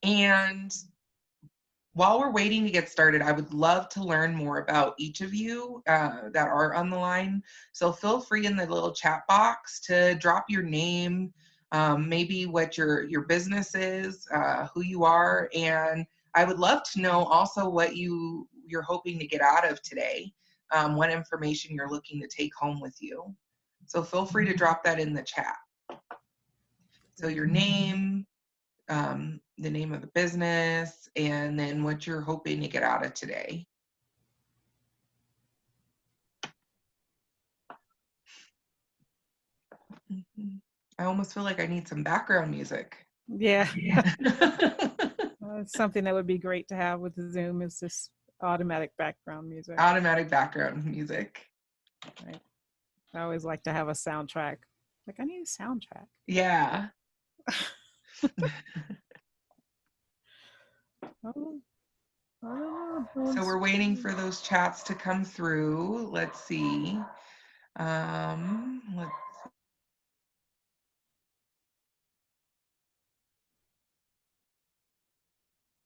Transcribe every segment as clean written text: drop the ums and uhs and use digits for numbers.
And while we're waiting to get started, I would love to learn more about each of you that are on the line. So feel free in the little chat box to drop your name, maybe what your business is, who you are, and I would love to know also what you're hoping to get out of today, what information you're looking to take home with you. So feel free to drop that in the chat. So your name, the name of the business, and then what you're hoping to get out of today. I almost feel like I need some background music. Yeah. Something that would be great to have with the Zoom is this automatic background music. Automatic background music. Right. I always like to have a soundtrack. Like, I need a soundtrack. Yeah. So we're waiting for those chats to come through. Let's see.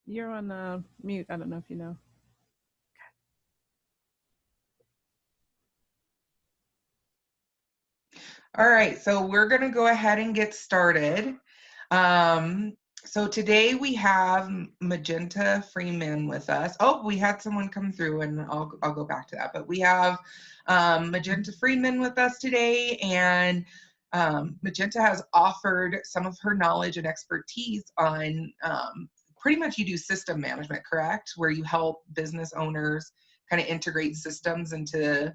You're on mute. I don't know if you know. All right, so we're going to go ahead and get started. So today we have Magenta Freeman with us. Oh, we had someone come through, and I'll go back to that. But we have Magenta Freeman with us today, and Magenta has offered some of her knowledge and expertise on pretty much you do system management, correct? Where you help business owners kind of integrate systems into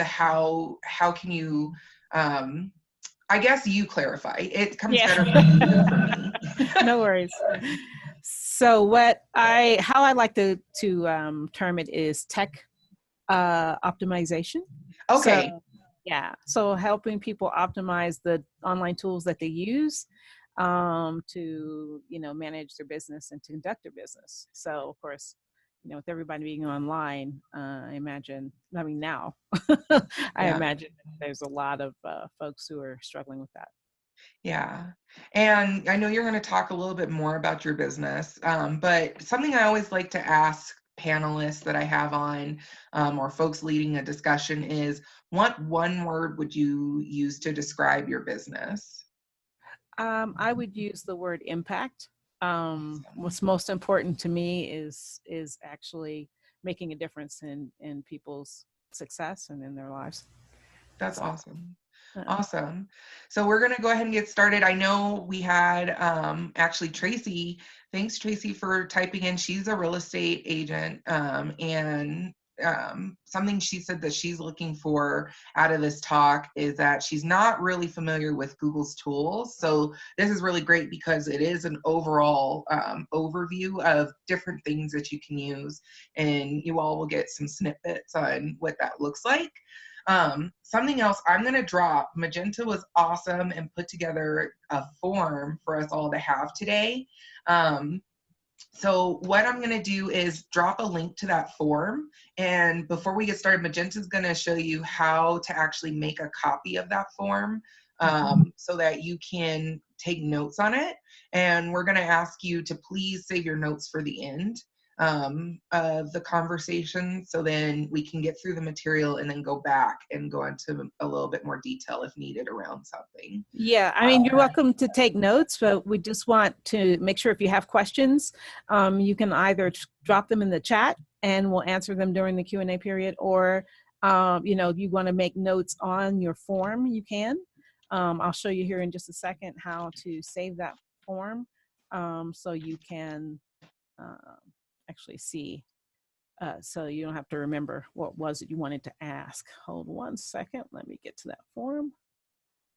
how can you I guess you clarify. It comes better for you than for me. No worries. So how I like to term it is tech optimization. Okay. So, yeah. So helping people optimize the online tools that they use to manage their business and to conduct their business. So of course, with everybody being online, I imagine now I imagine there's a lot of folks who are struggling with that. Yeah. And I know you're going to talk a little bit more about your business, but something I always like to ask panelists that I have on or folks leading a discussion is, what one word would you use to describe your business? I would use the word impact. What's most important to me is actually making a difference in people's success and in their lives. That's awesome. Awesome. So we're going to go ahead and get started. I know we had actually Tracy. Thanks, Tracy, for typing in. She's a real estate agent, and something she said that she's looking for out of this talk is that she's not really familiar with Google's tools. So this is really great because it is an overall overview of different things that you can use, and you all will get some snippets on what that looks like. Something else I'm going to drop, Magenta was awesome and put together a form for us all to have today. So what I'm going to do is drop a link to that form. And before we get started, Magenta's going to show you how to actually make a copy of that form so that you can take notes on it. And we're going to ask you to please save your notes for the end of the conversation, so then we can get through the material and then go back and go into a little bit more detail if needed around something. Yeah, I mean, you're welcome to take notes, but we just want to make sure if you have questions, you can either drop them in the chat and we'll answer them during the Q&A period, or you want to make notes on your form, you can. I'll show you here in just a second how to save that form so you can actually see, so you don't have to remember what was it you wanted to ask. Hold 1 second. Let me get to that form.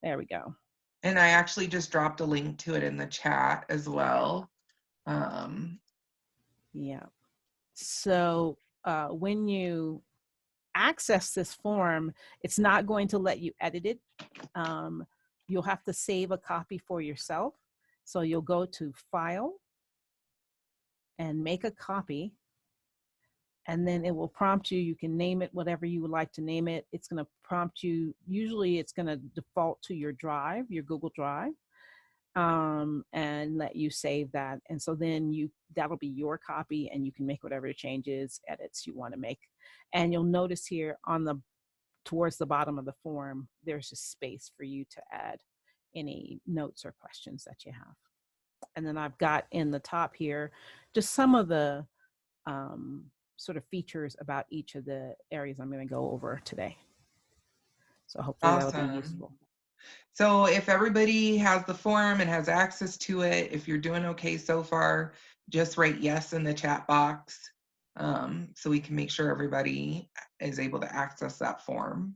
There we go. And I actually just dropped a link to it in the chat as well. Yeah. So when you access this form, it's not going to let you edit it. You'll have to save a copy for yourself. So you'll go to File and make a copy. And then it will prompt you. You can name it whatever you would like to name it. It's going to prompt you. Usually it's going to default to your drive, your Google Drive. and let you save that. And so then that'll be your copy, and you can make whatever changes, edits you want to make. And you'll notice here towards the bottom of the form, there's a space for you to add any notes or questions that you have. And then I've got in the top here just some of the sort of features about each of the areas I'm going to go over today. So hopefully that'll be Awesome. useful. So if everybody has the form and has access to it, if you're doing okay so far, just write yes in the chat box, so we can make sure everybody is able to access that form.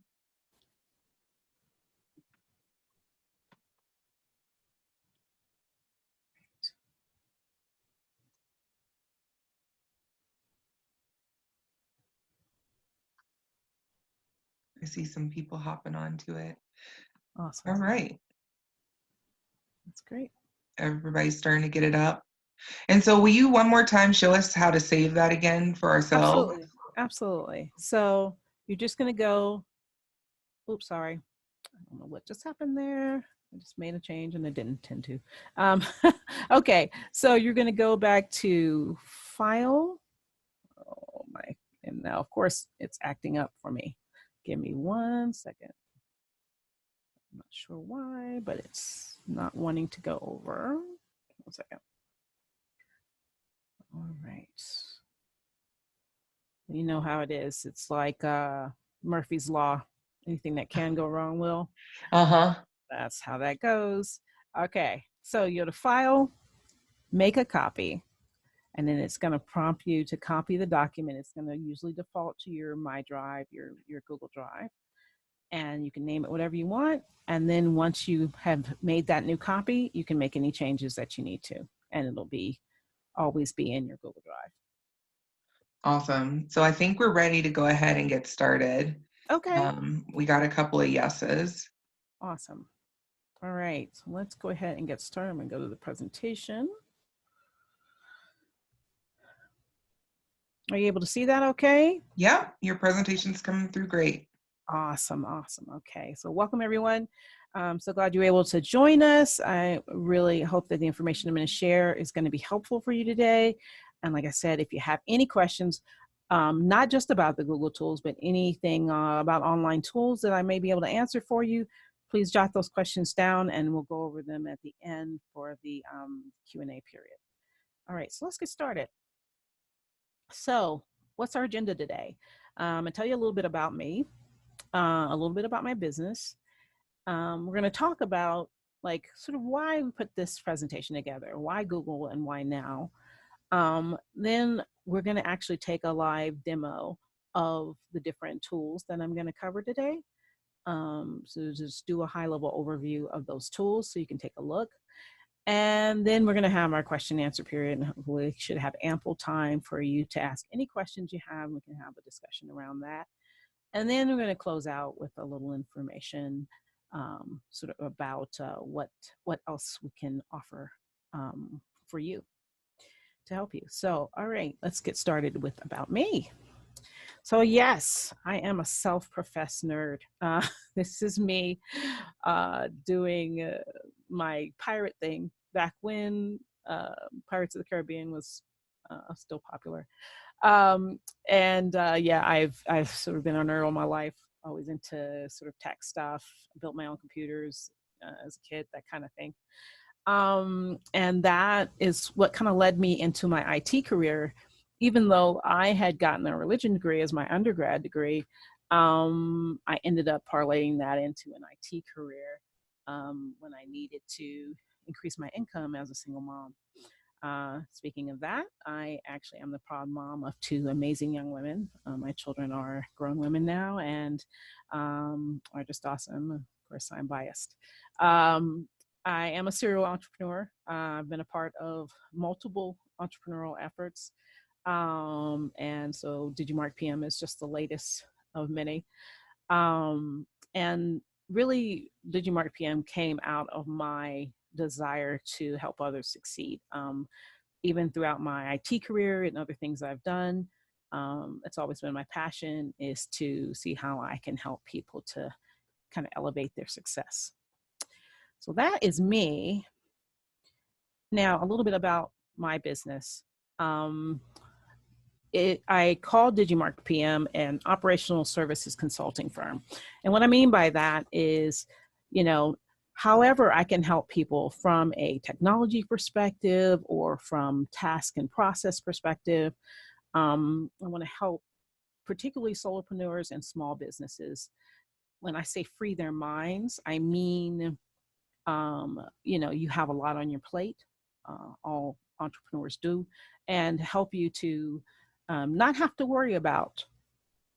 I see some people hopping onto it. Awesome. All right. That's great. Everybody's starting to get it up. And so will you one more time show us how to save that again for ourselves? Absolutely. Absolutely. So you're just going to go, oops, sorry. I don't know what just happened there. I just made a change and I didn't intend to. Okay, so you're going to go back to File. Oh my, and now of course it's acting up for me. Give me 1 second. I'm not sure why, but it's not wanting to go over. 1 second. All right. You know how it is. It's like Murphy's Law. Anything that can go wrong will. That's how that goes. Okay, so you go to File, make a copy, and then it's going to prompt you to copy the document. It's going to usually default to your My Drive, your Google Drive, and you can name it whatever you want. And then once you have made that new copy, you can make any changes that you need to, and it'll always be in your Google Drive. Awesome. So I think we're ready to go ahead and get started. Okay. We got a couple of yeses. Awesome. All right, so let's go ahead and get started. I'm going to go to the presentation. Are you able to see that okay? Yeah, your presentation's coming through great. Awesome, awesome. Okay, so welcome everyone. I'm so glad you were able to join us. I really hope that the information I'm going to share is going to be helpful for you today. And like I said, if you have any questions, not just about the Google tools, but anything about online tools that I may be able to answer for you, please jot those questions down and we'll go over them at the end for the Q&A period. All right, so let's get started. So what's our agenda today? I'm going to tell you a little bit about me, a little bit about my business. We're going to talk about like sort of why we put this presentation together, why Google and why now. Then we're going to actually take a live demo of the different tools that I'm going to cover today. So just do a high-level overview of those tools so you can take a look. And then we're going to have our question and answer period. And we should have ample time for you to ask any questions you have. We can have a discussion around that. And then we're going to close out with a little information sort of about what else we can offer for you to help you. So, all right, let's get started with about me. So yes, I am a self-professed nerd. This is me doing my pirate thing back when Pirates of the Caribbean was still popular. Yeah, I've sort of been a nerd all my life, always into sort of tech stuff. Built my own computers as a kid, that kind of thing. And that is what kind of led me into my IT career. Even though I had gotten a religion degree as my undergrad degree, I ended up parlaying that into an IT career when I needed to increase my income as a single mom. Speaking of that, I actually am the proud mom of 2 amazing young women. My children are grown women now and are just awesome. Of course, I'm biased. I am a serial entrepreneur. I've been a part of multiple entrepreneurial efforts. And so Digi.Mark.PM is just the latest of many. And really, Digi.Mark.PM came out of my desire to help others succeed. Even throughout my IT career and other things I've done, it's always been my passion is to see how I can help people to kind of elevate their success. So that is me. Now, a little bit about my business. I call Digi.Mark.PM an operational services consulting firm. And what I mean by that is, however I can help people from a technology perspective or from task and process perspective, I want to help particularly solopreneurs and small businesses. When I say free their minds, I mean, you have a lot on your plate. All entrepreneurs do, and help you to not have to worry about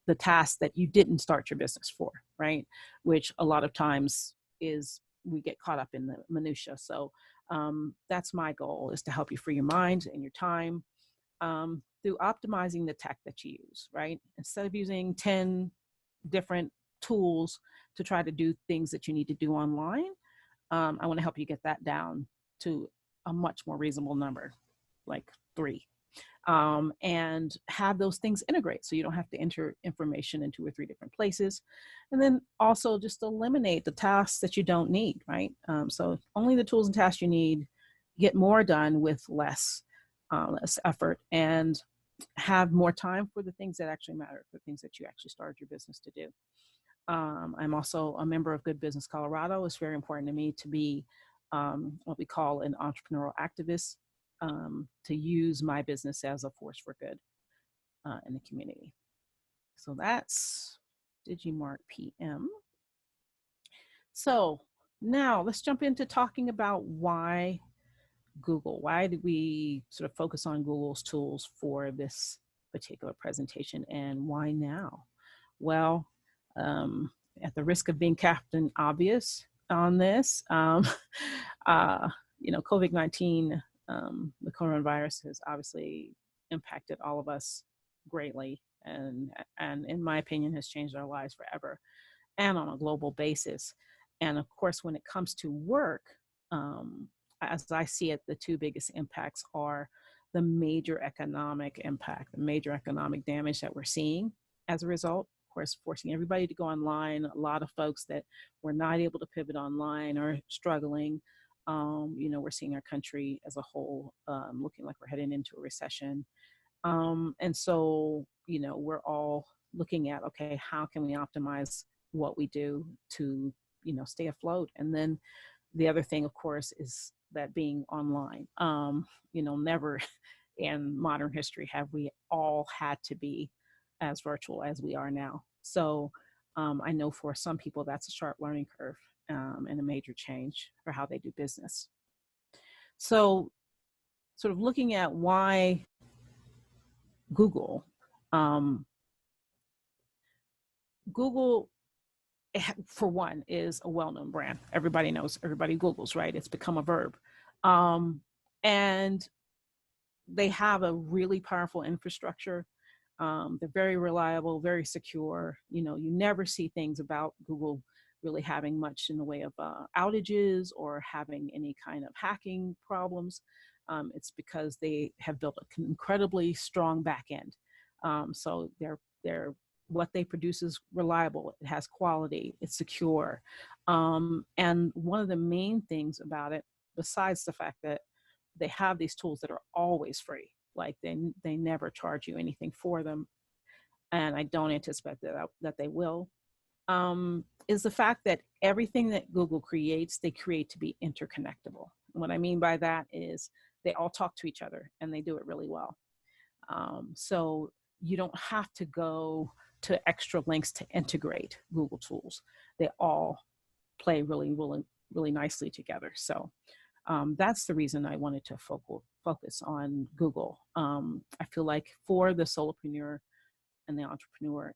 the task that you didn't start your business for, right? Which a lot of times is we get caught up in the minutia. So that's my goal, is to help you free your mind and your time through optimizing the tech that you use, right? Instead of using 10 different tools to try to do things that you need to do online, I want to help you get that down to a much more reasonable number, like 3. And have those things integrate so you don't have to enter information in 2 or 3 different places. And then also just eliminate the tasks that you don't need, right? So only the tools and tasks you need, get more done with less effort, and have more time for the things that actually matter, for things that you actually started your business to do. I'm also a member of Good Business Colorado. It's very important to me to be what we call an entrepreneurial activist, to use my business as a force for good in the community. So that's Digi.Mark.PM. So now let's jump into talking about why Google. Why did we sort of focus on Google's tools for this particular presentation, and why now? Well, at the risk of being Captain Obvious on this, COVID-19, the coronavirus has obviously impacted all of us greatly, and in my opinion has changed our lives forever, and on a global basis. And of course, when it comes to work, as I see it, the 2 biggest impacts are the major economic impact, the major economic damage that we're seeing as a result. Of course, forcing everybody to go online. A lot of folks that were not able to pivot online are struggling. We're seeing our country as a whole looking like we're heading into a recession. And so, we're all looking at, okay, how can we optimize what we do to, stay afloat? And then the other thing, of course, is that being online. Never in modern history have we all had to be as virtual as we are now. So I know for some people that's a sharp learning curve and a major change for how they do business. So sort of looking at why Google. Google, for one, is a well-known brand. Everybody knows, everybody Googles, right? It's become a verb. And they have a really powerful infrastructure. They're very reliable, very secure. You never see things about Google really having much in the way of outages or having any kind of hacking problems. It's because they have built an incredibly strong back end. So they're what they produce is reliable. It has quality. It's secure. And one of the main things about it, besides the fact that they have these tools that are always free, like they never charge you anything for them, and I don't anticipate that they will, is the fact that everything that Google creates, they create to be interconnectable. What I mean by that is they all talk to each other, and they do it really well. So you don't have to go to extra links to integrate Google tools. They all play really, really, really nicely together. So that's the reason I wanted to focus on Google. I feel like for the solopreneur and the entrepreneur,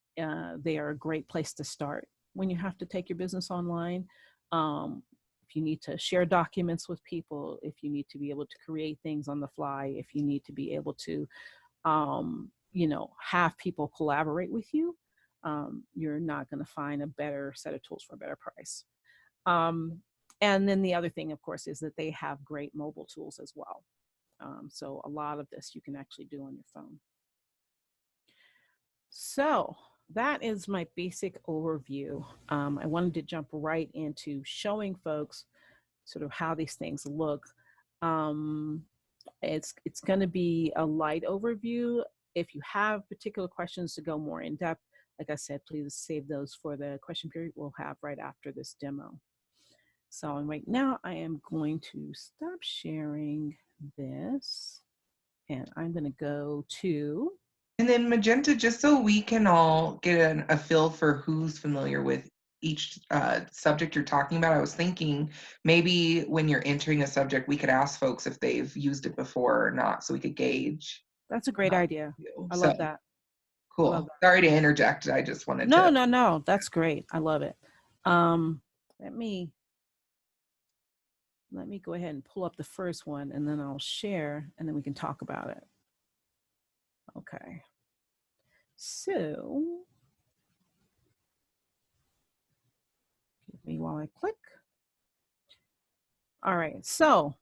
they are a great place to start when you have to take your business online. If you need to share documents with people, if you need to be able to create things on the fly, if you need to be able to have people collaborate with you, you're not going to find a better set of tools for a better price. And then the other thing, of course, is that they have great mobile tools as well. So a lot of this you can actually do on your phone. So that is my basic overview. I wanted to jump right into showing folks sort of how these things look. It's going to be a light overview. If you have particular questions to go more in depth, like I said, please save those for the question period we'll have right after this demo. So right now I am going to stop sharing this, and I'm going to go to. And then Magenta, just so we can all get a feel for who's familiar with each subject you're talking about, I was thinking maybe when you're entering a subject, we could ask folks if they've used it before or not, so we could gauge. That's a great idea. I love that. Cool. Love that. Sorry to interject. I just wanted No, to. no. That's great. I love it. Let me go ahead and pull up the first one, and then I'll share, and then we can talk about it. Okay. So, give me while I click. All right. So,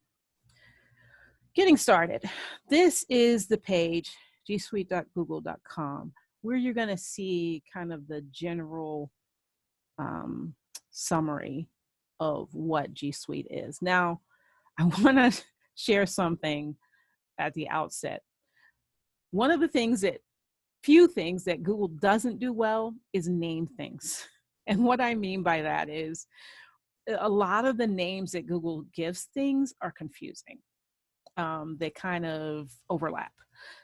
getting started. This is the page, gsuite.google.com, where you're going to see kind of the general summary of what G Suite is. Now, I want to share something at the outset. One of the few things that Google doesn't do well is name things. And what I mean by that is a lot of the names that Google gives things are confusing. They kind of overlap.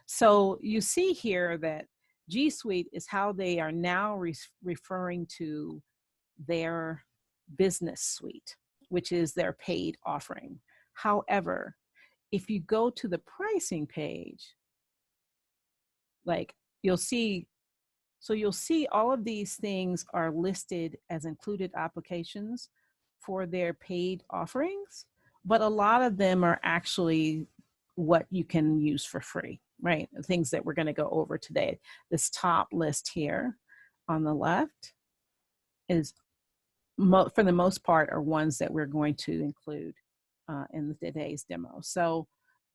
So you see here that G Suite is how they are now referring to their business suite, which is their paid offering. However, if you go to the pricing page, like you'll see all of these things are listed as included applications for their paid offerings, but a lot of them are actually what you can use for free, right? The things that we're going to go over today. This top list here on the left is, for the most part, are ones that we're going to include in today's demo. So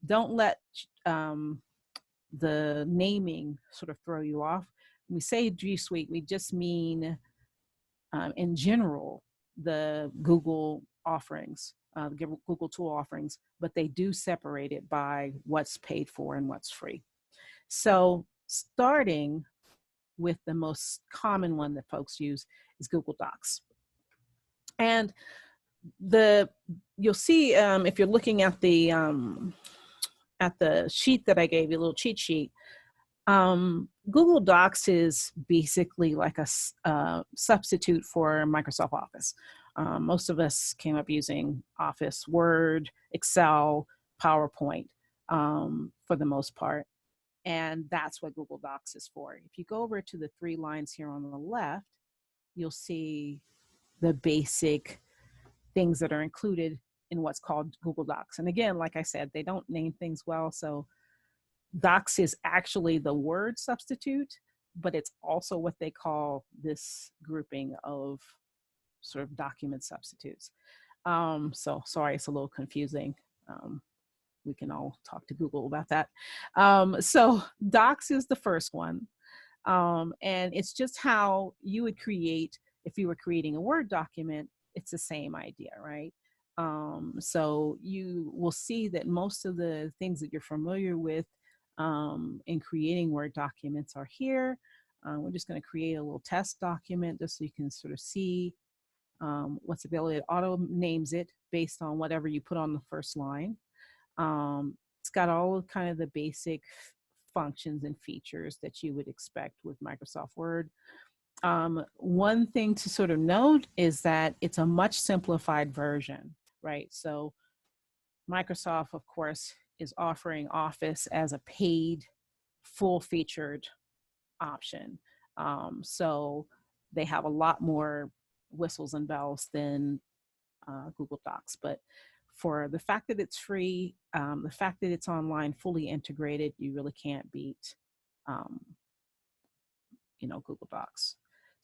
don't let the naming sort of throw you off. When we say G Suite, we just mean, in general, the Google offerings, the Google tool offerings, but they do separate it by what's paid for and what's free. So starting with the most common one that folks use is Google Docs. And you'll see, if you're looking at the sheet that I gave you, a little cheat sheet, Google Docs is basically like a substitute for Microsoft Office. Most of us came up using Office, Word, Excel, PowerPoint, for the most part. And that's what Google Docs is for. If you go over to the 3 lines here on the left, you'll see the basic things that are included in what's called Google Docs. And again, like I said, they don't name things well. So Docs is actually the word substitute, but it's also what they call this grouping of sort of document substitutes. So sorry, it's a little confusing. We can all talk to Google about that. So Docs is the first one. And it's just how you would create, if you were creating a Word document, it's the same idea, right? So you will see that most of the things that you're familiar with in creating Word documents are here. We're just going to create a little test document just so you can sort of see what's available. It auto names it based on whatever you put on the first line. It's got all kind of the basic functions and features that you would expect with Microsoft Word. One thing to sort of note is that it's a much simplified version, right? So Microsoft, of course, is offering Office as a paid, full-featured option. So they have a lot more whistles and bells than Google Docs. But for the fact that it's free, the fact that it's online, fully integrated, you really can't beat, Google Docs.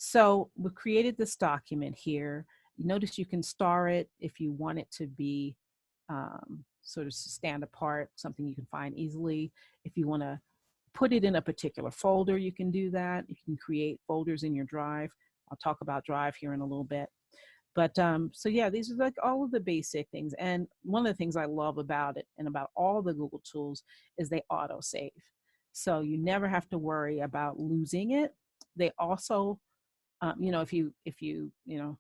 So we created this document here. Notice you can star it if you want it to be sort of stand apart, something you can find easily. If you want to put it in a particular folder, you can do that. You can create folders in your Drive. I'll talk about Drive here in a little bit. But so yeah, these are like all of the basic things. And one of the things I love about it and about all the Google tools is they auto save. So you never have to worry about losing it. They also, if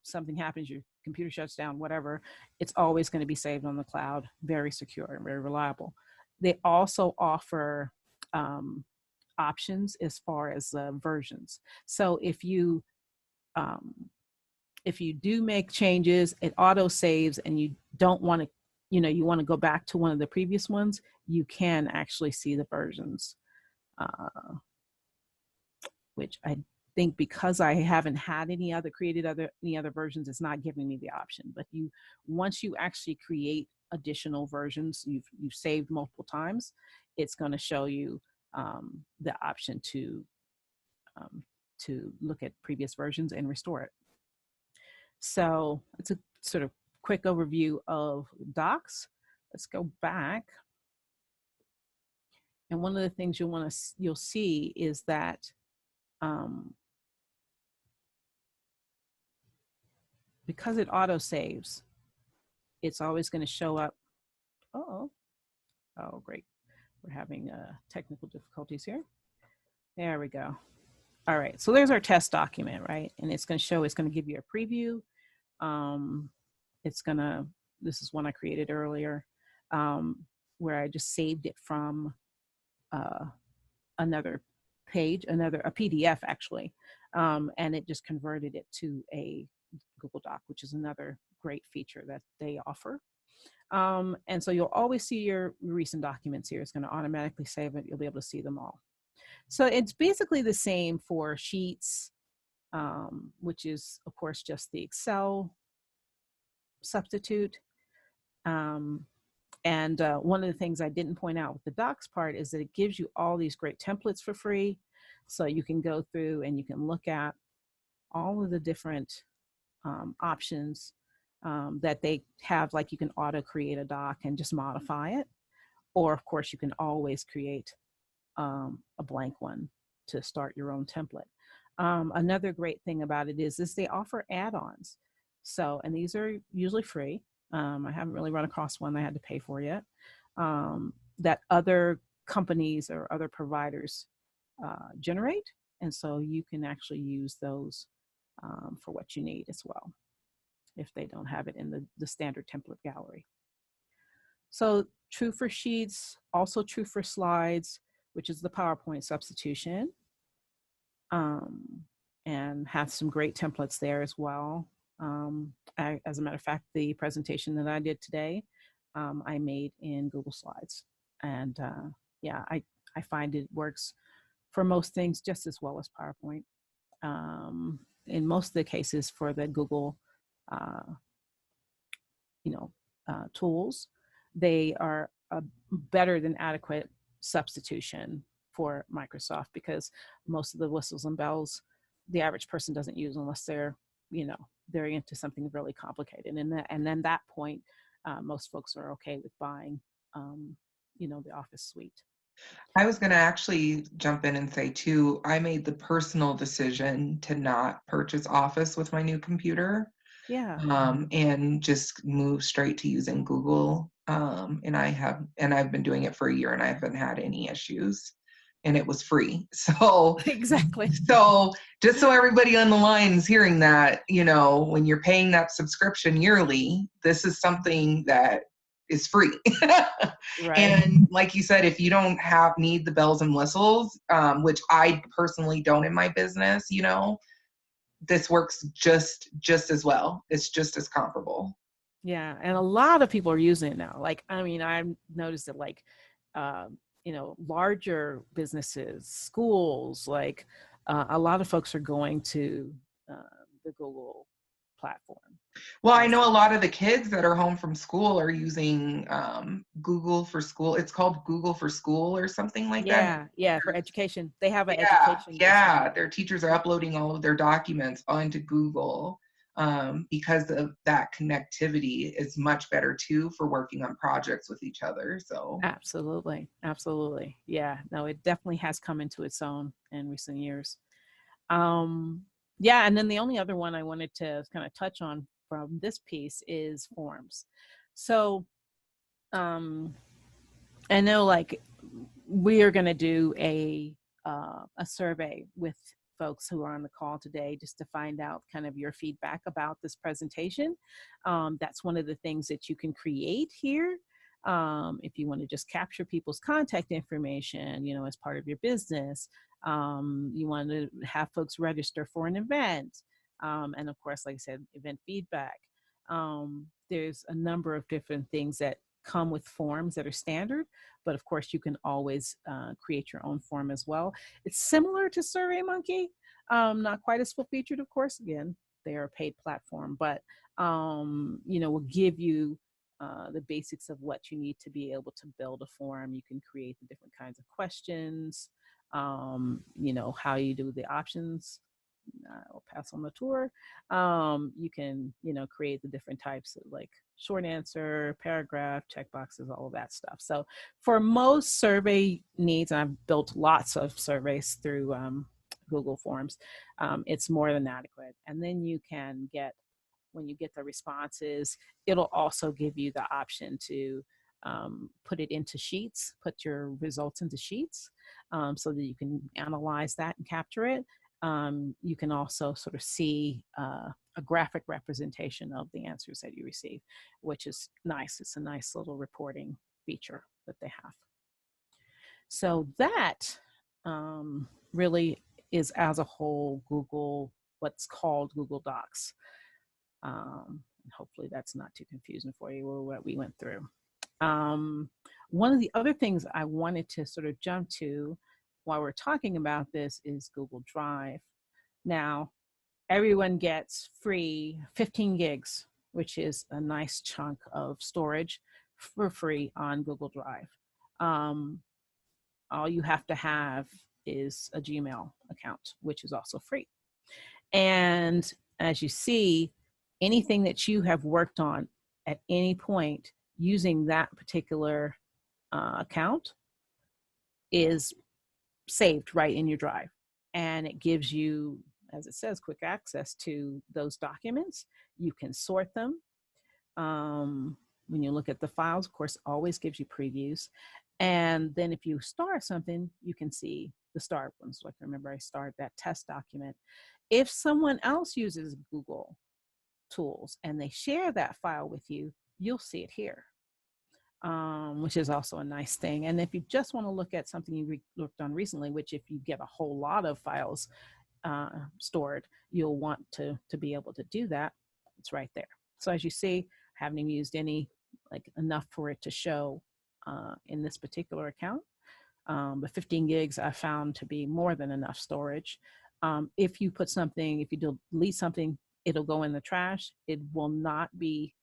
something happens, your computer shuts down, whatever, it's always going to be saved on the cloud, very secure and very reliable. They also offer options as far as versions. So if you do make changes, it auto saves, and you don't want to, you want to go back to one of the previous ones, you can actually see the versions, which I think because I haven't had any other versions, it's not giving me the option. But once you actually create additional versions, you've saved multiple times, it's going to show you the option to look at previous versions and restore it. So it's a sort of quick overview of Docs. Let's go back. And one of the things you'll see is that because it auto saves, it's always going to show up. Oh, great. We're having technical difficulties here. There we go. All right, so there's our test document, right? And it's going to give you a preview. This is one I created earlier, where I just saved it from another page, a PDF actually, and it just converted it to a Google Doc, which is another great feature that they offer. And so you'll always see your recent documents here. It's going to automatically save it. You'll be able to see them all. So it's basically the same for Sheets, which is, of course, just the Excel substitute. And one of the things I didn't point out with the Docs part is that it gives you all these great templates for free. So you can go through and you can look at all of the different options that they have. Like you can auto create a doc and just modify it. Or of course you can always create a blank one to start your own template. Another great thing about it is they offer add-ons. So, and these are usually free. I haven't really run across one I had to pay for yet, that other companies or other providers generate. And so you can actually use those for what you need as well, if they don't have it in the standard template gallery. So true for Sheets, also true for Slides, which is the PowerPoint substitution, and have some great templates there as well. As a matter of fact, the presentation that I did today, I made in Google Slides. And yeah, I find it works for most things just as well as PowerPoint. In most of the cases for the Google, tools, they are a better than adequate substitution for Microsoft, because most of the whistles and bells the average person doesn't use unless they're into something really complicated. And then that point, most folks are okay with buying, the Office suite. I was going to actually jump in and say too, I made the personal decision to not purchase Office with my new computer. Yeah. And just move straight to using Google. And I've been doing it for a year and I haven't had any issues, and it was free. So exactly. So just so everybody on the line is hearing that, when you're paying that subscription yearly, this is something that is free. Right. And like you said, if you don't need the bells and whistles, which I personally don't in my business, this works just as well. It's just as comparable. Yeah, and a lot of people are using it now. Like, I've noticed that, like, larger businesses, schools, like a lot of folks are going to the Google platform. Well, I know a lot of the kids that are home from school are using Google for School. It's called Google for School or something like that. Yeah, for education. They have an education. Yeah, their teachers are uploading all of their documents onto Google because of that connectivity is much better too for working on projects with each other. So absolutely. Yeah, no, it definitely has come into its own in recent years. Yeah, and then the only other one I wanted to kind of touch on from this piece is forms. So I know like we are going to do a survey with folks who are on the call today just to find out kind of your feedback about this presentation. That's one of the things that you can create here. If you want to just capture people's contact information, you know, as part of your business, you want to have folks register for an event. And of course, like I said, event feedback. There's a number of different things that come with forms that are standard, but of course you can always create your own form as well. It's similar to SurveyMonkey, not quite as full featured, of course. Again, they are a paid platform, but you know, will give you the basics of what you need to be able to build a form. You can create the different kinds of questions, you know, how you do the options. I'll pass on the tour. You can, you know, create the different types of like short answer, paragraph, checkboxes, all of that stuff. So for most survey needs, and I've built lots of surveys through Google Forms, it's more than adequate. And then you can get, when you get the responses, it'll also give you the option to put it into sheets, put your results into sheets, so that you can analyze that and capture it. You can also sort of see a graphic representation of the answers that you receive, which is nice. It's a nice little reporting feature that they have. So that really is, as a whole, Google, what's called Google Docs. Hopefully that's not too confusing for you or what we went through. One of the other things I wanted to sort of jump to while we're talking about this is Google Drive. Now, everyone gets free 15 gigs, which is a nice chunk of storage for free on Google Drive. All you have to have is a Gmail account, which is also free. And as you see, anything that you have worked on at any point using that particular account is saved right in your drive. And it gives you, as it says, quick access to those documents. You can sort them. When you look at the files, of course, always gives you previews. And then if you star something, you can see the starred ones. Like, remember, I starred that test document. If someone else uses Google tools and they share that file with you, you'll see it here. Which is also a nice thing. And if you just want to look at something you looked on recently, which if you get a whole lot of files stored, you'll want to be able to do that. It's right there. So as you see, I haven't even used any, like, enough for it to show in this particular account. But 15 gigs I found to be more than enough storage. If you put something, if you delete something, it'll go in the trash. It will not be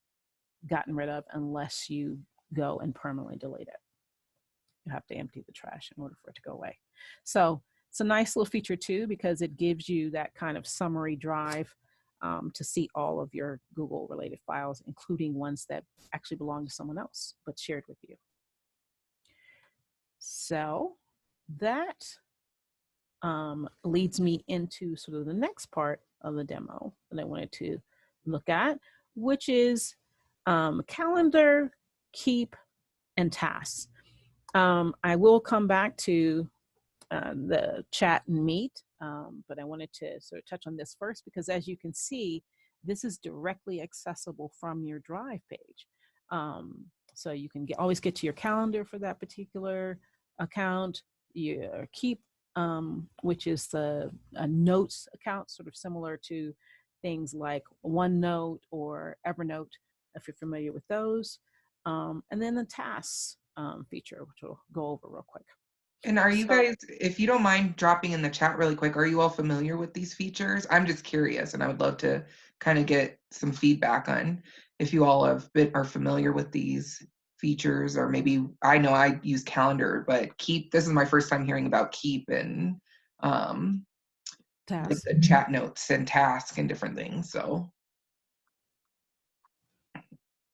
gotten rid of unless you go and permanently delete it. You have to empty the trash in order for it to go away. So it's a nice little feature too, because it gives you that kind of summary drive to see all of your Google related files, including ones that actually belong to someone else but shared with you. So that leads me into sort of the next part of the demo that I wanted to look at, which is calendar, keep, and tasks. I will come back to the chat and meet, but I wanted to sort of touch on this first because, as you can see, this is directly accessible from your Drive page. So you can always get to your calendar for that particular account, your keep, which is a notes account, sort of similar to things like OneNote or Evernote, if you're familiar with those. And then the tasks feature, which we'll go over real quick. And are you guys, if you don't mind dropping in the chat really quick, are you all familiar with these features? I'm just curious, and I would love to kind of get some feedback on if you all are familiar with these features, or maybe, I know I use calendar, but keep, this is my first time hearing about keep and like the chat notes and task and different things. So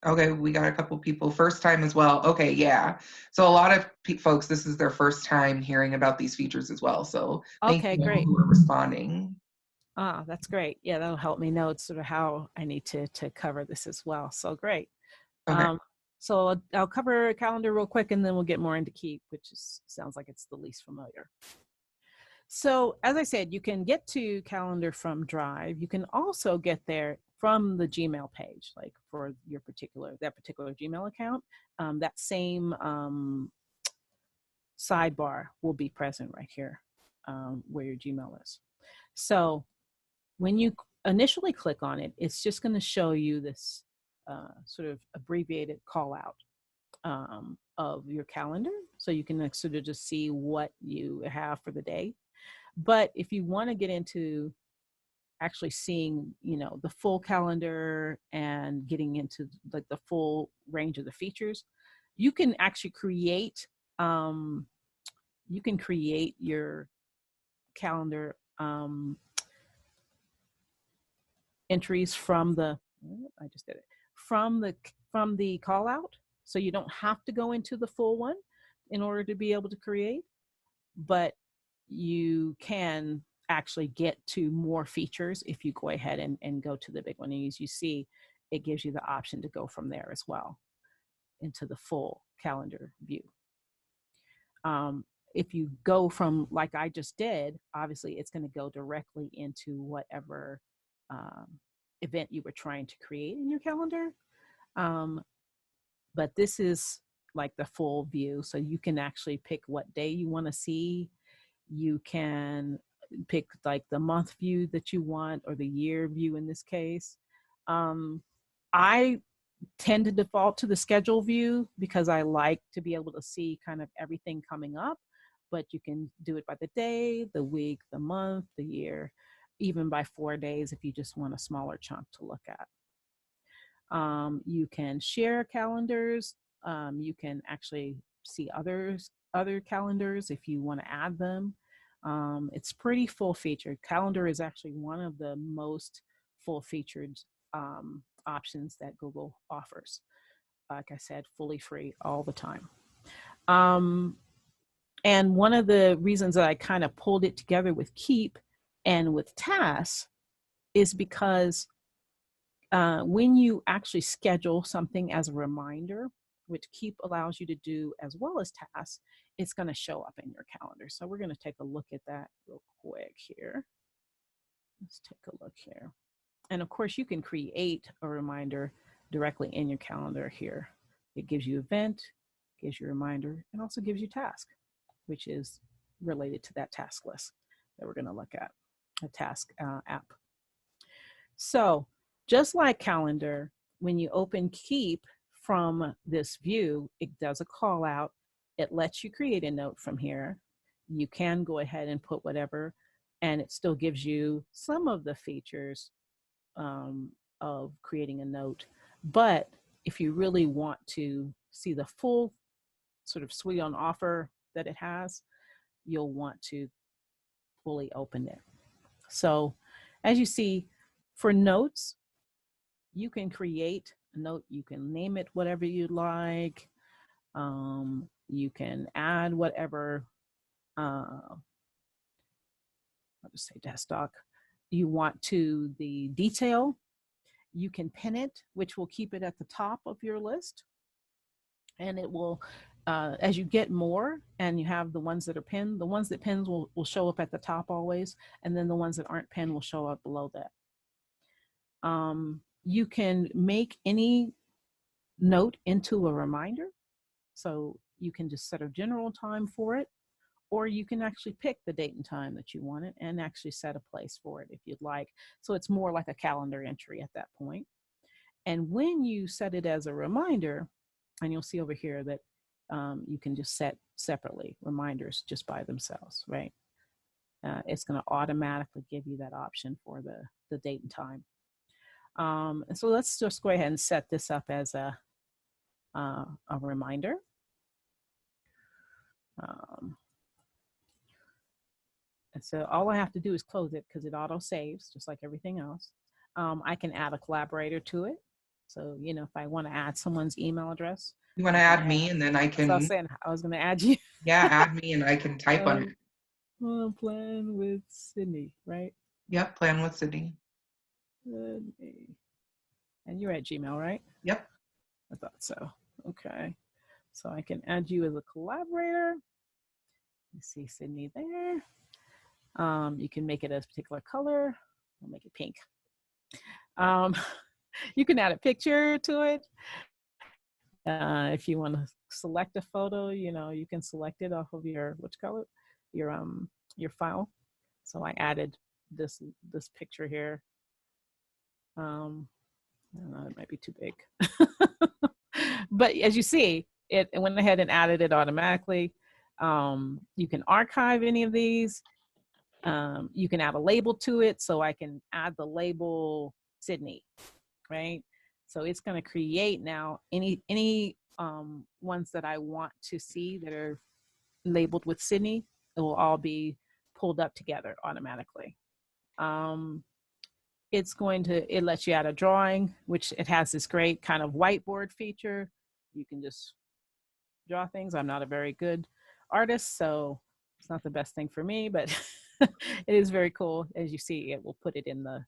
okay, we got a couple people first time as well. Okay, yeah. So a lot of folks, this is their first time hearing about these features as well. So thank you great. who are responding. Ah, that's great. Yeah, that'll help me know sort of how I need to cover this as well. So great. Okay. So I'll cover calendar real quick, and then we'll get more into Keep, which sounds like it's the least familiar. So as I said, you can get to calendar from Drive. You can also get there from the Gmail page, like for that particular Gmail account. That same sidebar will be present right here where your Gmail is. So when you initially click on it, it's just going to show you this sort of abbreviated call out of your calendar. So you can sort of just see what you have for the day. But if you want to get into actually seeing, the full calendar and getting into like the full range of the features, you can actually create your calendar entries from the I just did it from the call out, so you don't have to go into the full one in order to be able to create, but you can actually get to more features if you go ahead and go to the big one. And as you see, it gives you the option to go from there as well into the full calendar view. If you go from like I just did, obviously it's going to go directly into whatever event you were trying to create in your calendar. But this is like the full view. So you can actually pick what day you want to see. You can pick like the month view that you want, or the year view in this case. I tend to default to the schedule view because I like to be able to see kind of everything coming up, but you can do it by the day, the week, the month, the year, even by 4 days if you just want a smaller chunk to look at. You can share calendars. You can actually see other calendars if you want to add them. It's pretty full featured. Calendar is actually one of the most full featured options that Google offers. Like I said, fully free all the time. And one of the reasons that I kind of pulled it together with Keep and with Tasks is because when you actually schedule something as a reminder, which Keep allows you to do as well as Tasks, it's going to show up in your calendar. So we're going to take a look at that real quick here. Let's take a look here. And of course, you can create a reminder directly in your calendar here. It gives you event, gives you a reminder, and also gives you task, which is related to that task list that we're going to look at, a task app. So just like calendar, when you open Keep from this view, it does a call out. It lets you create a note from here. You can go ahead and put whatever, and it still gives you some of the features of creating a note. But if you really want to see the full sort of suite on offer that it has, you'll want to fully open it. So as you see, for notes, you can create a note, you can name it whatever you'd like. You can add whatever, I'll just say desktop, you want to the detail. You can pin it, which will keep it at the top of your list. And it will, as you get more and you have the ones that are pinned, the ones that pins will show up at the top always. And then the ones that aren't pinned will show up below that. You can make any note into a reminder. So you can just set a general time for it, or you can actually pick the date and time that you want it and actually set a place for it if you'd like. So it's more like a calendar entry at that point. And when you set it as a reminder, and you'll see over here that you can just set separately reminders just by themselves, right? It's going to automatically give you that option for the date and time. And so let's just go ahead and set this up as a reminder. And so all I have to do is close it because it auto saves just like everything else. I can add a collaborator to it. So, if I want to add someone's email address. You want to add me, and then I can. So I was saying I was going to add you. Yeah, add me, and I can type on it. Plan with Sydney, right? Yep, Plan with Sydney. Sydney. And you're at Gmail, right? Yep. I thought so. Okay. So I can add you as a collaborator. You see Sydney there. You can make it a particular color. I'll make it pink. You can add a picture to it. If you want to select a photo, you can select it off of your your file. So I added this picture here. I don't know, it might be too big. But as you see, it went ahead and added it automatically. You can archive any of these. You can add a label to it, so I can add the label Sydney, right? So it's going to create now any ones that I want to see that are labeled with Sydney. It will all be pulled up together automatically. It lets you add a drawing, which it has this great kind of whiteboard feature. You can just draw things. I'm not a very good artist, so it's not the best thing for me, but it is very cool. As you see, it will put it in the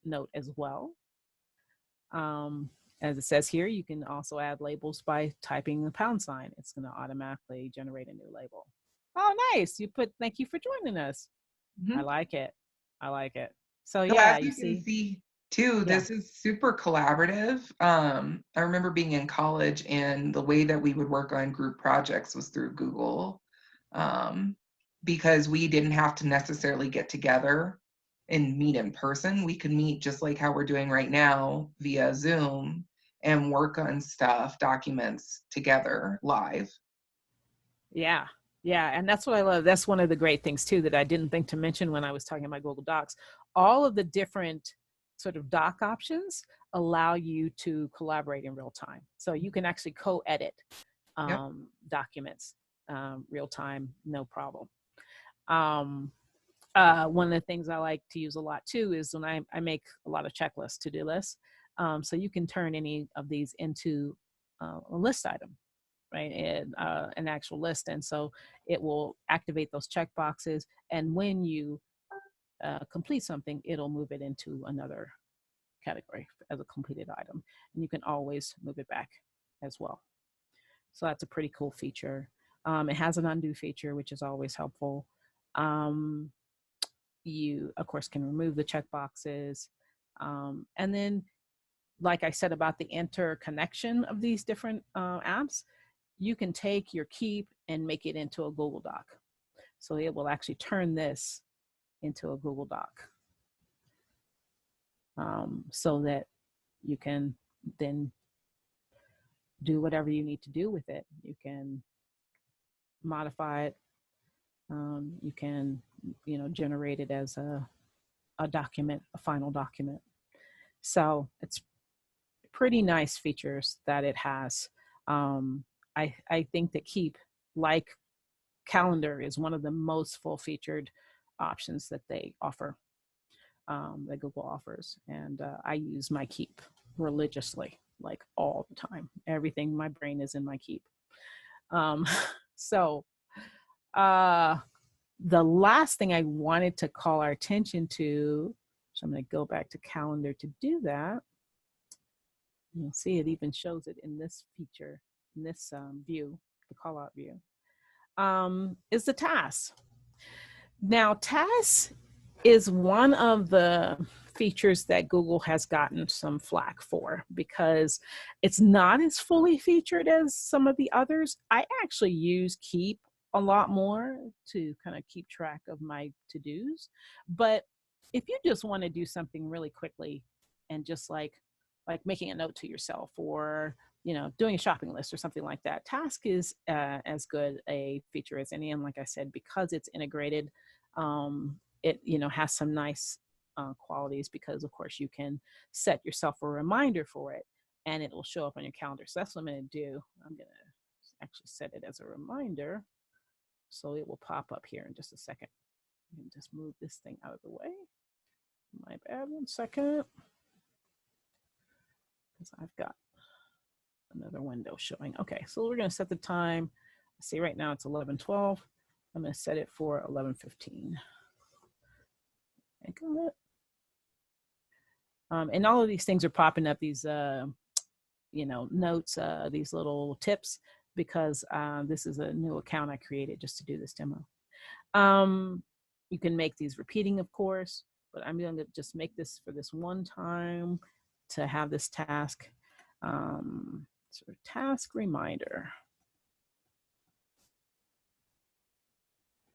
note as well. As it says here, you can also add labels by typing the #. It's going to automatically generate a new label. Oh, nice. Thank you for joining us. Mm-hmm. I like it. I like it. So No, yeah, as you can see too, Yeah. this is super collaborative. I remember being in college and the way that we would work on group projects was through Google, because we didn't have to necessarily get together and meet in person. We could meet just like how we're doing right now via Zoom and work on stuff, documents together live. Yeah. Yeah. And that's what I love. That's one of the great things too that I didn't think to mention when I was talking about Google Docs. All of the different sort of doc options allow you to collaborate in real time. So you can actually co-edit Yep. documents real time, no problem. One of the things I like to use a lot too is when I make a lot of checklists, to-do lists. So you can turn any of these into a list item, right? And an actual list. And so it will activate those check boxes. And when you complete something, it'll move it into another category as a completed item. And you can always move it back as well. So that's a pretty cool feature. It has an undo feature, which is always helpful. You, of course, can remove the check boxes. And then, like I said about the interconnection of these different apps, you can take your Keep and make it into a Google Doc. So it will actually turn this into a Google Doc, so that you can then do whatever you need to do with it. You can modify it. You can, generate it as a document, a final document. So it's pretty nice features that it has. I think that Keep, like Calendar, is one of the most full-featured options that they offer, that Google offers. And I use my Keep religiously, like all the time. Everything, my brain is in my Keep. So the last thing I wanted to call our attention to, so I'm going to go back to Calendar to do that. You'll see it even shows it in this feature, in this view, the callout view, is the tasks. Now, tasks is one of the features that Google has gotten some flack for because it's not as fully featured as some of the others. I actually use Keep a lot more to kind of keep track of my to-dos. But if you just want to do something really quickly and just like making a note to yourself, or doing a shopping list or something like that, Task is as good a feature as any. And like I said, because it's integrated, it has some nice qualities, because of course you can set yourself a reminder for it and it will show up on your calendar. So that's what I'm going to do. I'm going to actually set it as a reminder, so it will pop up here in just a second. And just move this thing out of the way. My bad, 1 second. Because I've got another window showing. Okay, so we're going to set the time. See, right now it's 11:12. I'm going to set it for 11:15. And all of these things are popping up, these notes, these little tips, because this is a new account I created just to do this demo. You can make these repeating, of course, but I'm going to just make this for this one time to have this task, sort of task reminder.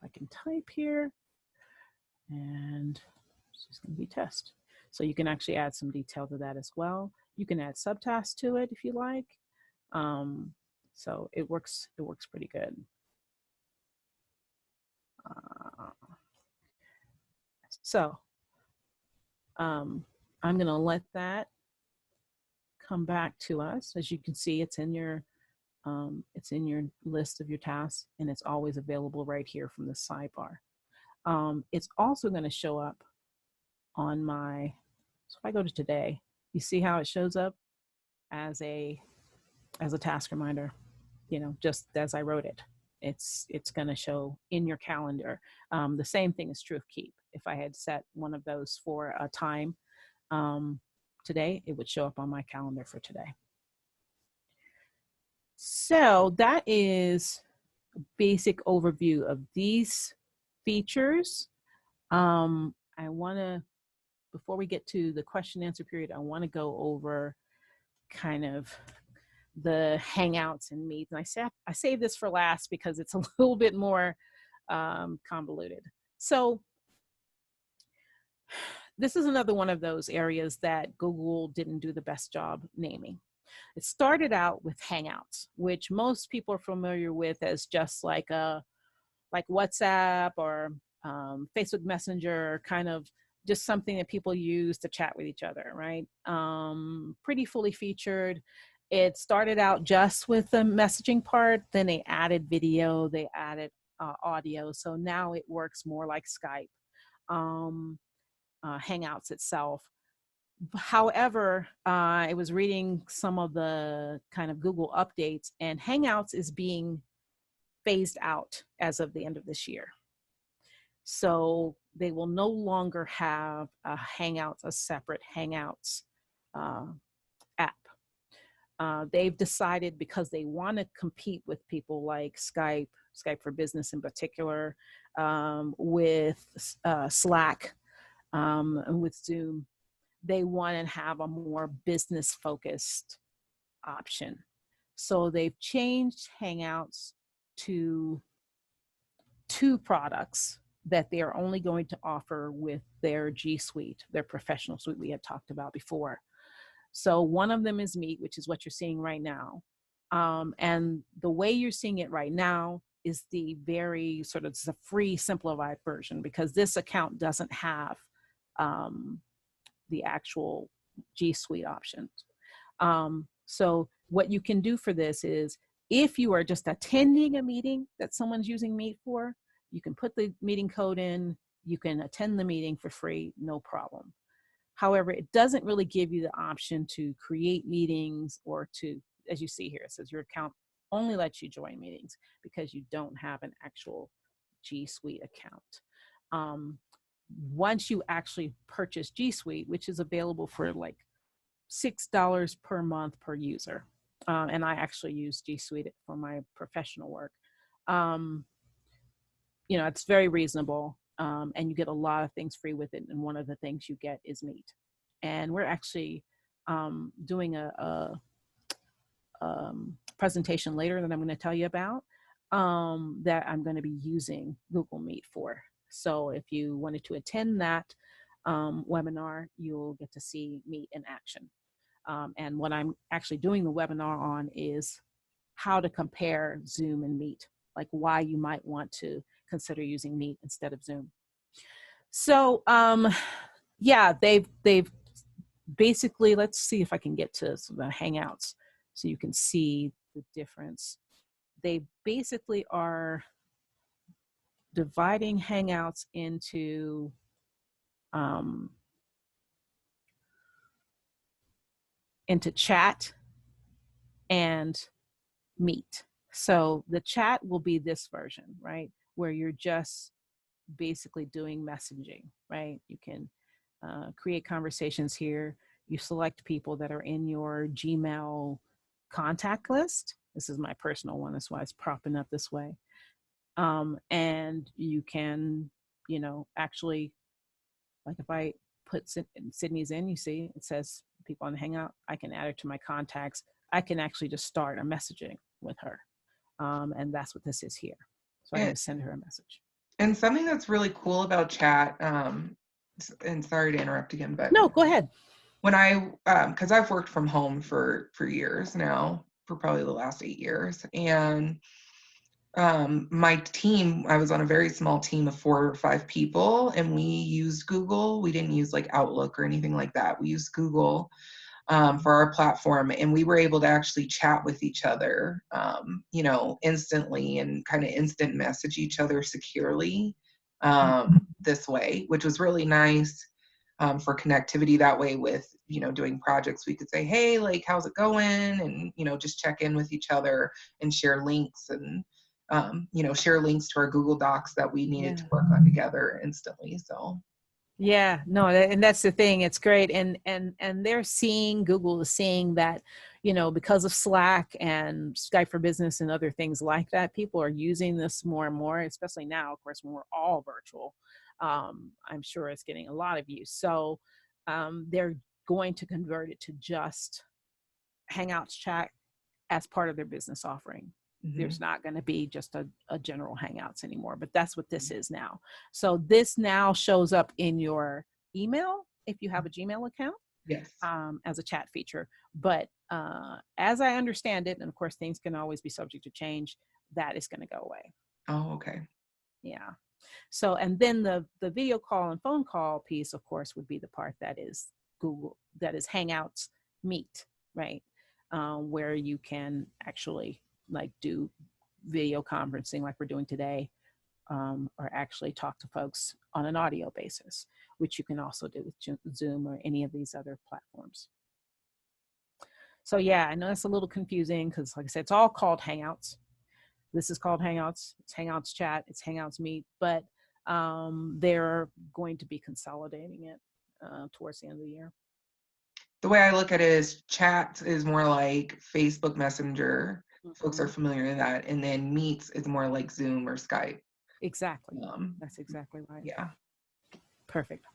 I can type here, and it's just going to be test. So you can actually add some detail to that as well. You can add subtasks to it if you like. So it works pretty good. So I'm going to let that come back to us. As you can see, it's in your list of your tasks, and it's always available right here from the sidebar. It's also going to show up on my, so if I go to today, you see how it shows up as a task reminder, just as I wrote it. It's going to show in your calendar. The same thing is true of Keep. If I had set one of those for a time today, it would show up on my calendar for today. So that is a basic overview of these features. I want to, before we get to the question answer period, I want to go over kind of the Hangouts and Meets. And I saved this for last because it's a little bit more convoluted. So this is another one of those areas that Google didn't do the best job naming. It started out with Hangouts, which most people are familiar with as just like WhatsApp or Facebook Messenger, kind of just something that people use to chat with each other, right? Pretty fully featured. It started out just with the messaging part, then they added video, they added audio. So now it works more like Skype, Hangouts itself. However, I was reading some of the kind of Google updates, and Hangouts is being phased out as of the end of this year. So they will no longer have a separate Hangouts app. They've decided, because they want to compete with people like Skype for Business in particular, with Slack, and with Zoom, they want to have a more business-focused option. So they've changed Hangouts to 2 products that they are only going to offer with their G Suite, their professional suite we had talked about before. So one of them is Meet, which is what you're seeing right now. And the way you're seeing it right now is the very sort of the free simplified version, because this account doesn't have the actual G Suite options. So what you can do for this is, if you are just attending a meeting that someone's using Meet for, you can put the meeting code in, you can attend the meeting for free, no problem. However, it doesn't really give you the option to create meetings or to, as you see here, it says your account only lets you join meetings because you don't have an actual G Suite account. Once you actually purchase G Suite, which is available for like $6 per month per user, and I actually use G Suite for my professional work, it's very reasonable, and you get a lot of things free with it, and one of the things you get is Meet. And we're actually doing a presentation later that I'm going to tell you about, that I'm going to be using Google Meet for. So if you wanted to attend that webinar, you'll get to see Meet in action. And what I'm actually doing the webinar on is how to compare Zoom and Meet, like why you might want to consider using Meet instead of Zoom. So yeah, they've basically, let's see if I can get to some of the Hangouts so you can see the difference. They basically are dividing Hangouts into chat and Meet. So the chat will be this version, right, where you're just basically doing messaging, right? You can create conversations here. You select people that are in your Gmail contact list. This is my personal one. That's why it's propping up this way. And you can, actually, like if I put Sydney's in, you see, it says people on the Hangout. I can add her to my contacts. I can actually just start a messaging with her. And that's what this is here. So I'm going to send her a message. And something that's really cool about chat, and sorry to interrupt again, but no, go ahead. When because I've worked from home for years now, for probably the last 8 years, and my team, I was on a very small team of 4 or 5 people, and we used Google. We didn't use like Outlook or anything like that. We used Google for our platform, and we were able to actually chat with each other, instantly, and kind of instant message each other securely this way, which was really nice for connectivity. That way, with doing projects, we could say, hey, like, how's it going, and just check in with each other and share links, and share links to our Google Docs that we needed to work on together instantly. So yeah, no, and that's the thing. It's great. And they're seeing, Google is seeing that, because of Slack and Skype for Business and other things like that, people are using this more and more, especially now, of course, when we're all virtual. I'm sure it's getting a lot of use. So they're going to convert it to just Hangouts chat as part of their business offering. There's not going to be just a general Hangouts anymore, but that's what this is now. So this now shows up in your email if you have a Gmail account, yes, as a chat feature. But as I understand it, and of course things can always be subject to change, that is going to go away. Oh, okay. Yeah. So, and then the video call and phone call piece, of course, would be the part that is Google, that is Hangouts Meet, right? Where you can actually like do video conferencing like we're doing today, or actually talk to folks on an audio basis, which you can also do with Zoom or any of these other platforms. So yeah, I know it's a little confusing because, like I said, it's all called Hangouts. This is called Hangouts. It's Hangouts Chat. It's Hangouts Meet, but they're going to be consolidating it towards the end of the year. The way I look at it is chat is more like Facebook Messenger. Folks are familiar with that. And then Meets is more like Zoom or Skype. Exactly. That's exactly right. Yeah. Perfect.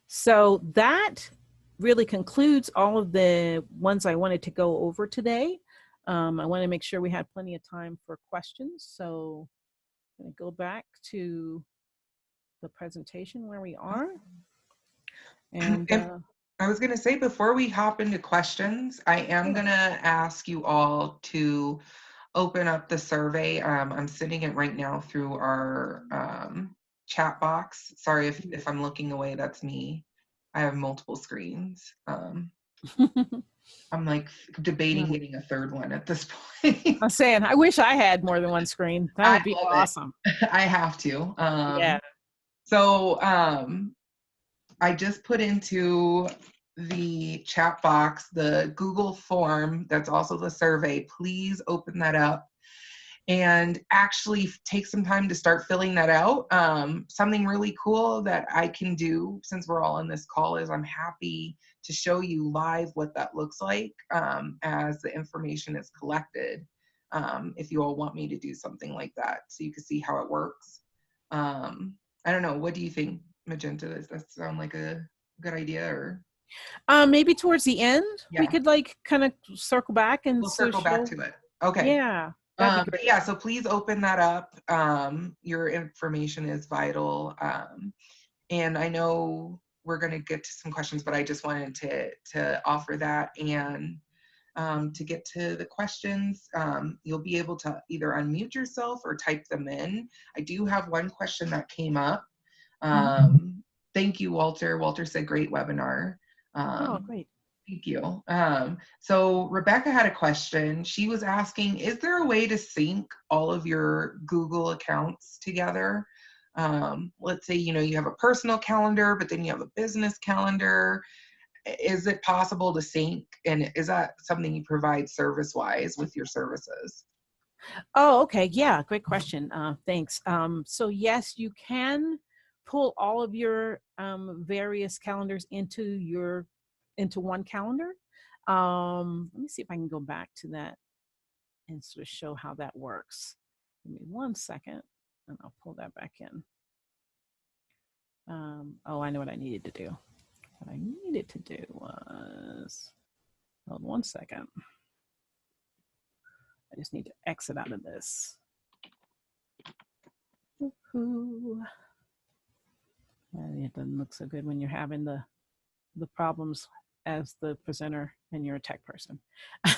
So that really concludes all of the ones I wanted to go over today. I want to make sure we had plenty of time for questions. So I'm going to go back to the presentation where we are. And I was going to say, before we hop into questions, I am going to ask you all to open up the survey. I'm sending it right now through our chat box. Sorry if I'm looking away, that's me. I have multiple screens. I'm like debating getting a third one at this point. I'm saying, I wish I had more than one screen. That would be awesome. I have to. Yeah. So I just put into the chat box the Google form that's also the survey. Please open that up and actually take some time to start filling that out. Something really cool that I can do since we're all on this call is I'm happy to show you live what that looks like as the information is collected. If you all want me to do something like that so you can see how it works. I don't know. What do you think, Magenta? Does that sound like a good idea? Or maybe towards the end, we could like kind of circle back and we'll circle back to it. Okay. Yeah. That'd be great. Yeah, so please open that up. Your information is vital. And I know we're going to get to some questions, but I just wanted to offer that. And to get to the questions, you'll be able to either unmute yourself or type them in. I do have one question that came up. Thank you, Walter. Walter said, great webinar. Oh, great. Thank you. So Rebecca had a question. She was asking, is there a way to sync all of your Google accounts together? Let's say, you have a personal calendar, but then you have a business calendar. Is it possible to sync? And is that something you provide service-wise with your services? Oh, okay. Yeah, great question. Thanks. So yes, you can pull all of your various calendars into one calendar. Let me see if I can go back to that and sort of show how that works. Give me 1 second, and I'll pull that back in. Oh, I know what I needed to do. What I needed to do was, hold 1 second. I just need to exit out of this. Woo-hoo. It doesn't look so good when you're having the problems as the presenter and you're a tech person.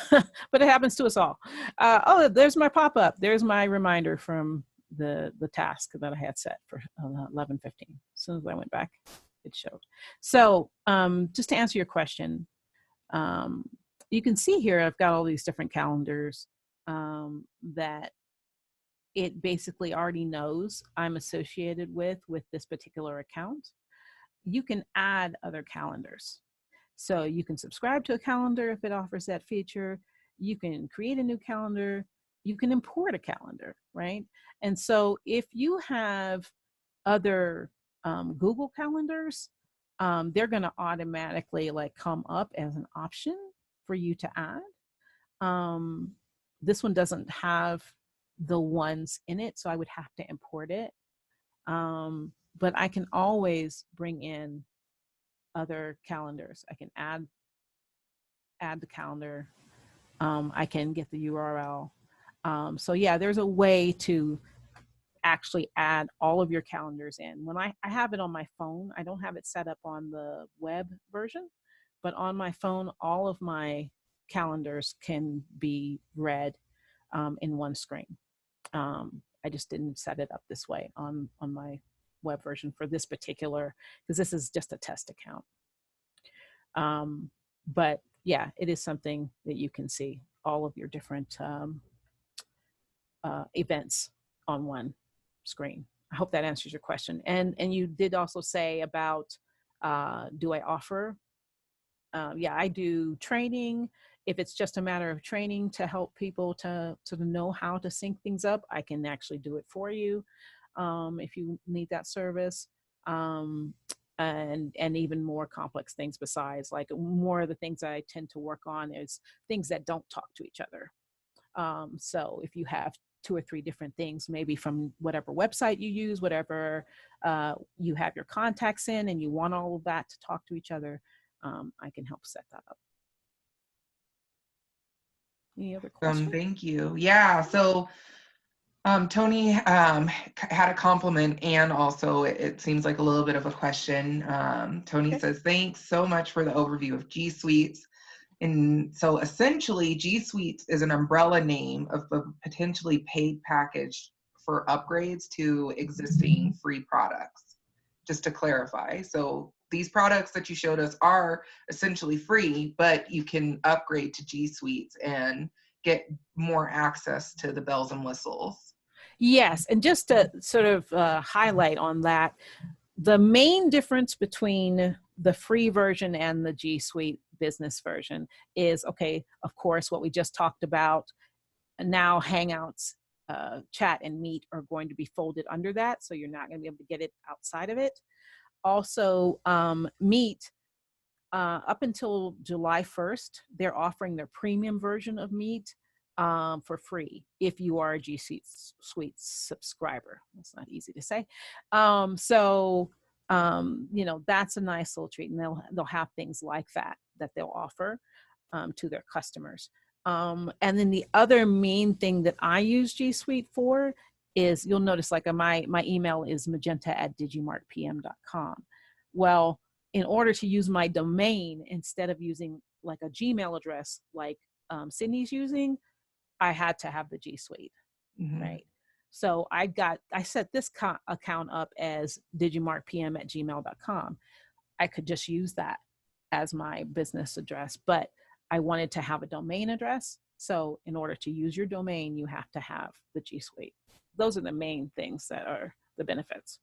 But it happens to us all. Oh, there's my pop-up. There's my reminder from the task that I had set for 11:15. As soon as I went back, it showed. So just to answer your question, you can see here I've got all these different calendars that it basically already knows I'm associated with this particular account. You can add other calendars. So you can subscribe to a calendar if it offers that feature. You can create a new calendar. You can import a calendar, right? And so if you have other Google calendars, they're going to automatically like come up as an option for you to add. This one doesn't have the ones in it, so I would have to import it. But I can always bring in other calendars. I can add the calendar. I can get the URL. So yeah, there's a way to actually add all of your calendars in. When I have it on my phone, I don't have it set up on the web version, but on my phone, all of my calendars can be read in one screen. I just didn't set it up this way on my web version for this particular, because this is just a test account. But yeah, it is something that you can see all of your different events on one screen. I hope that answers your question. And you did also say about, do I offer? Yeah, I do training. If it's just a matter of training to help people to know how to sync things up, I can actually do it for you if you need that service. And even more complex things besides, like more of the things I tend to work on is things that don't talk to each other. So if you have 2 or 3 different things, maybe from whatever website you use, whatever you have your contacts in, and you want all of that to talk to each other, I can help set that up. Any other questions? Thank you. Yeah, so Tony had a compliment, and also it seems like a little bit of a question. Tony says, thanks so much for the overview of G Suites. And so essentially, G Suites is an umbrella name of a potentially paid package for upgrades to existing free products, just to clarify. So these products that you showed us are essentially free, but you can upgrade to G Suites and get more access to the bells and whistles. Yes, and just to sort of highlight on that, the main difference between the free version and the G Suite business version is, okay, of course, what we just talked about. Now Hangouts, Chat, and Meet are going to be folded under that, so you're not going to be able to get it outside of it. Also, Meet, up until July 1st, they're offering their premium version of Meet for free if you are a G Suite subscriber. That's not easy to say. You know, that's a nice little treat, and they'll have things like that they'll offer to their customers. And then the other main thing that I use G Suite for is, you'll notice like my email is magenta@Digi.Mark.PM.com. Well, in order to use my domain, instead of using like a Gmail address like Sydney's using, I had to have the G Suite, right? So I set this account up as Digi.Mark.PM@gmail.com. I could just use that as my business address, but I wanted to have a domain address. So in order to use your domain, you have to have the G Suite. Those are the main things that are the benefits.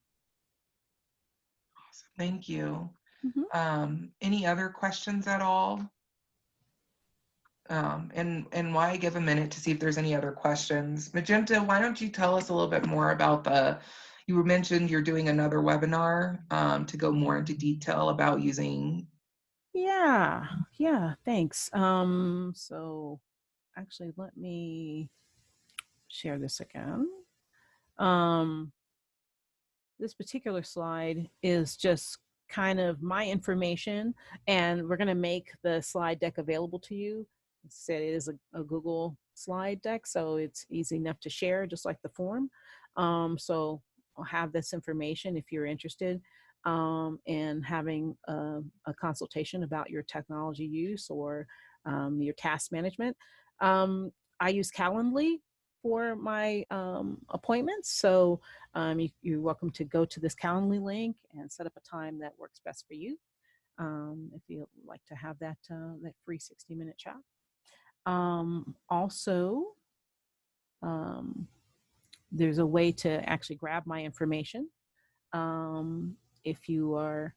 Awesome. Thank you. Any other questions at all? And why give a minute to see if there's any other questions. Magenta, why don't you tell us a little bit more about you mentioned you're doing another webinar to go more into detail about using. Yeah, thanks. So actually, let me share this again. This particular slide is just kind of my information, and we're going to make the slide deck available to you. Said it is a Google slide deck, so it's easy enough to share, just like the form. So I'll have this information if you're interested in having a consultation about your technology use or your task management. I use Calendly for my appointments, so you're welcome to go to this Calendly link and set up a time that works best for you. If you'd like to have that free 60-minute chat. Also, there's a way to actually grab my information. If you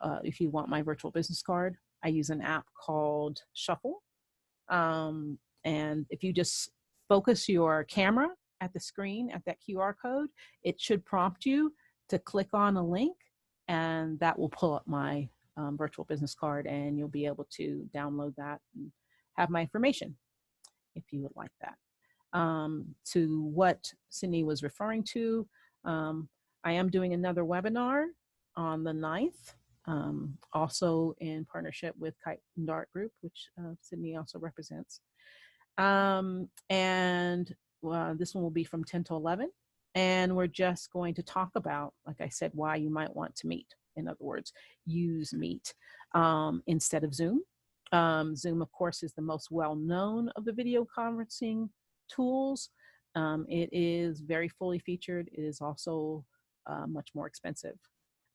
want my virtual business card, I use an app called Shuffle. And if you just focus your camera at the screen at that QR code, it should prompt you to click on a link, and that will pull up my virtual business card, and you'll be able to download that and have my information if you would like that. To what Sydney was referring to, I am doing another webinar on the 9th, also in partnership with Kite and Dart Group, which Sydney also represents. And this one will be from 10 to 11. And we're just going to talk about, like I said, why you might want to meet. In other words, use Meet instead of Zoom. Zoom, of course, is the most well-known of the video conferencing tools. It is very fully featured. It is also much more expensive,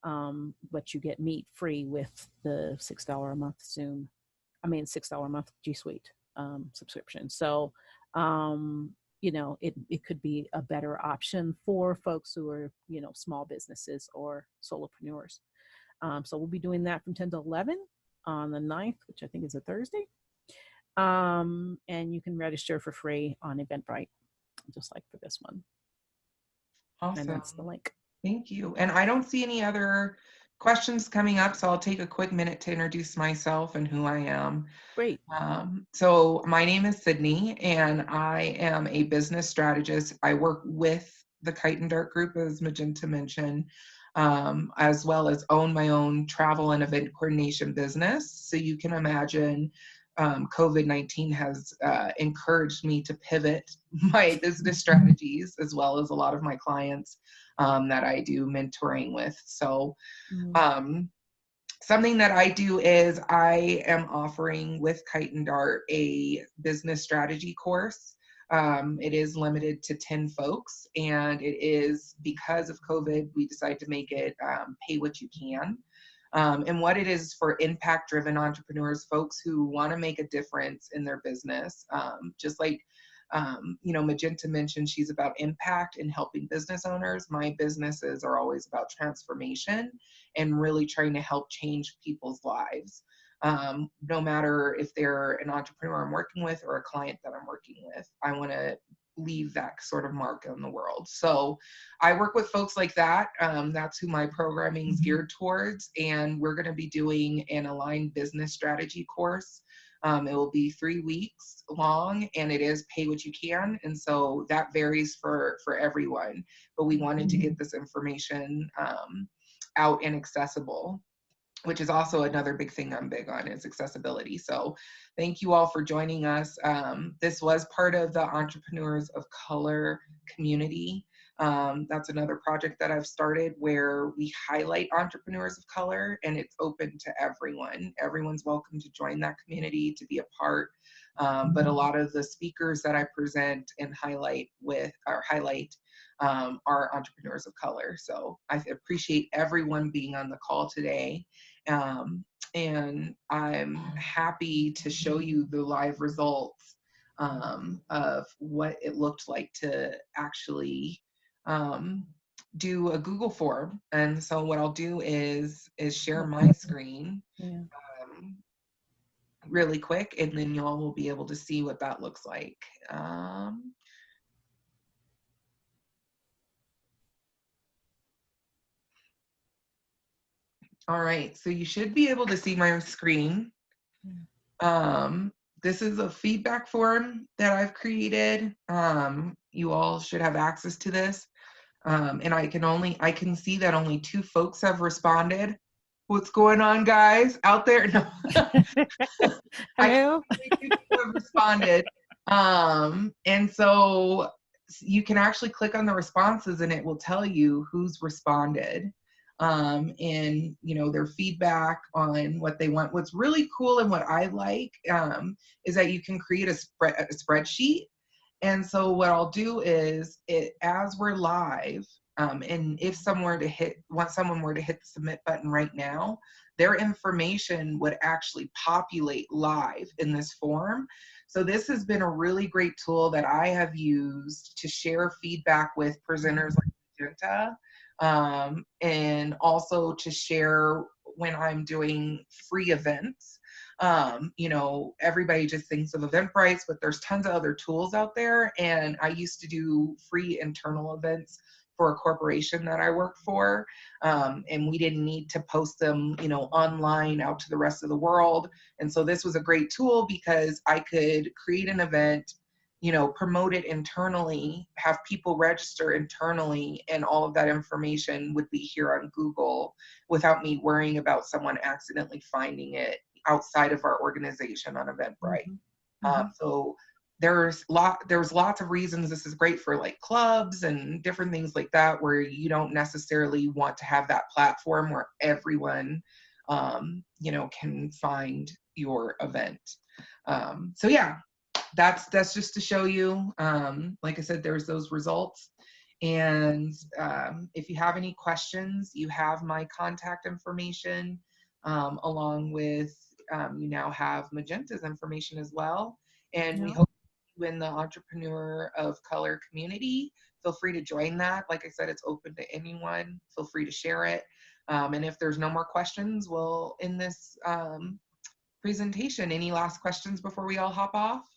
but you get Meet free with the $6 a month $6 a month G Suite subscription. So, it could be a better option for folks who are, small businesses or solopreneurs. So we'll be doing that from 10 to 11 on the 9th, which I think is a Thursday. And you can register for free on Eventbrite, just like for this one. Awesome. And that's the link. Thank you. And I don't see any other questions coming up, so I'll take a quick minute to introduce myself and who I am. Great. So my name is Sydney, and I am a business strategist. I work with the Kite and Dart Group, as Magenta mentioned, as well as own my own travel and event coordination business. So you can imagine COVID-19 has encouraged me to pivot my business strategies, as well as a lot of my clients that I do mentoring with. So something that I do is I am offering with Kite and Dart a business strategy course. It is limited to 10 folks, and it is because of COVID, we decided to make it pay what you can. And what it is for impact-driven entrepreneurs, folks who want to make a difference in their business, just like Magenta mentioned, she's about impact and helping business owners. My businesses are always about transformation and really trying to help change people's lives. No matter if they're an entrepreneur I'm working with or a client that I'm working with, I want to leave that sort of mark on the world. So I work with folks like that. That's who my programming is geared towards. And we're going to be doing an aligned business strategy course. It will be 3 weeks long, and it is pay what you can. And so that varies for everyone. But we wanted to get this information out and accessible, which is also another big thing I'm big on, is accessibility. So thank you all for joining us. This was part of the Entrepreneurs of Color community. That's another project that I've started where we highlight entrepreneurs of color, and it's open to everyone. Everyone's welcome to join that community, to be a part. But a lot of the speakers that I present and highlight are entrepreneurs of color. So I appreciate everyone being on the call today. And I'm happy to show you the live results of what it looked like to actually do a Google form. And so what I'll do is share my screen. Yeah. really quick, and then y'all will be able to see what that looks like. All right, so you should be able to see my screen. This is a feedback form that I've created. You all should have access to this. And I can see that only 2 folks have responded. What's going on, guys, out there? No. Hello? I can see 2 people have responded. And so you can actually click on the responses and it will tell you who's responded. And their feedback on what they want. What's really cool and what I like is that you can create a spreadsheet. And so what I'll do is, as we're live, and if someone were to hit the submit button right now, their information would actually populate live in this form. So this has been a really great tool that I have used to share feedback with presenters like Magenta, and also to share when I'm doing free events. Everybody just thinks of Eventbrite, but there's tons of other tools out there. And I used to do free internal events for a corporation that I worked for. And we didn't need to post them, online out to the rest of the world. And so this was a great tool because I could create an event, promote it internally, have people register internally, and all of that information would be here on Google without me worrying about someone accidentally finding it outside of our organization on Eventbrite. So there's lots of reasons this is great for like clubs and different things like that, where you don't necessarily want to have that platform where everyone can find your event. So yeah, that's just to show you, like I said, there's those results. And if you have any questions, you have my contact information, along with you now have Magenta's information as well. And we hope you in the Entrepreneur of Color community. Feel free to join that. Like I said, it's open to anyone. Feel free to share it. And if there's no more questions, we'll end this presentation. Any last questions before we all hop off?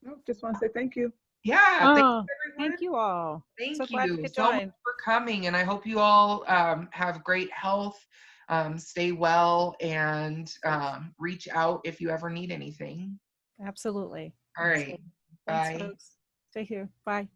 No, just want to say thank you. Yeah, thanks, everyone. Thank you all. Thank Glad you you could so much join. for coming, and I hope you all have great health, stay well, and reach out if you ever need anything. Absolutely. All right. Thanks, Bye. folks. Stay here. Bye.